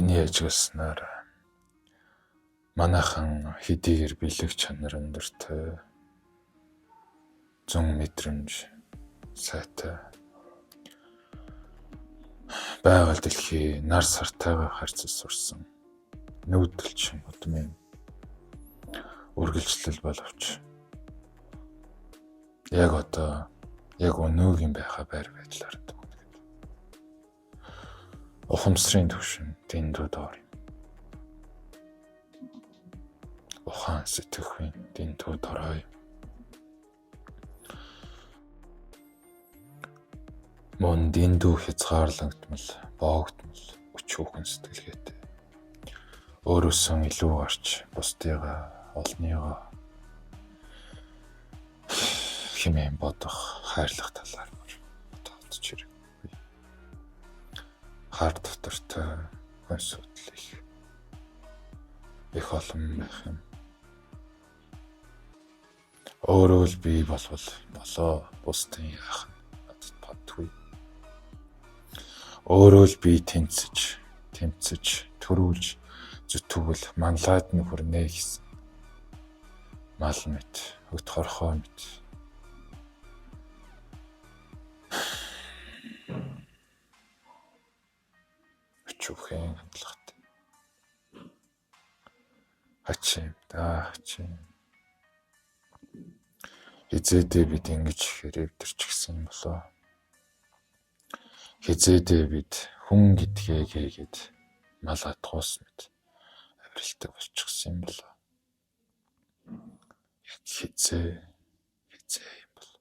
Тэрний ажигласнаар манайхан хэдийгээр бэлэг чанар өндөртэй, зун мэдрэмж сайтай байгаль дэлхий нар сартайгаа харьцаж сурсан нүүдэлчин удмын үргэлжлэл боловч яг одоо яг өнөөгийн байхаа байр байдлаар дүгнэхэд ухамсарын түвшин дэндүү доор юм. Ухаан сэтгэхүйн дэндүү дорой. Мөн дэндүү хязгаарлагдмал, боогдмал, өчүүхэн сэтгэлгээтэй. Өөрөөсөө илүү гарч бусдыгаа, олныгоо хэмээн бодох, хайрлах талаар бодож ирээгүй. Хар дотортой гонсотлох их олон байх юм. Өөрөө л бий болвол болоо, бусдын яах надад бодгүй. Өөрөө л би тэмцэж, төрүүлж, зүтгвэл манлайд нь хүрнэ гэсэн. Мал мэт, өт хорхоо мэт. Өчүүхэн хандлагатай. Хачим. Хизээдээ бид ингэж хэрэг төрчихсэн болоо. Хизээдээ бид хүн гэдгээ гээгээд мал адгуус мэт авиралтай болчихсон юм болоо. Яг хизээ юм бол.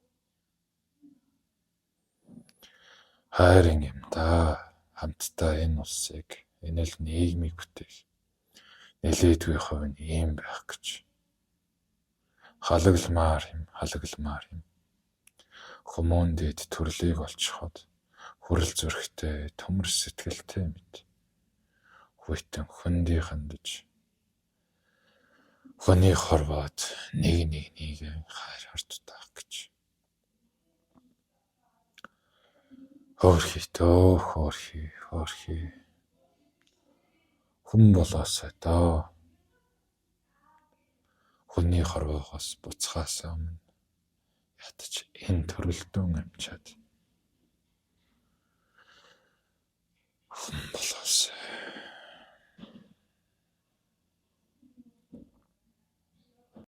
Хайрын юм да. Хамтдаа энэ улсыг, энэ л нийгмийг бүтээх. Нэлээдгүй хувь нь ийм байх гэж. Халагламаар юм. Хүмүүн дэд төрлийг олцоход хүрэл зүрхтэй, төмөр сэтгэлтэй мэт. Хүйтэн хөндий хандаж. Хүний хорвоод нэг хайр хартутаах гэж. Хөөрхий. Хүн болоосай доо. Хүний хорвоогоос буцхаас өмнө ятж энэ төрөлдөн амчаад хүн болоосай.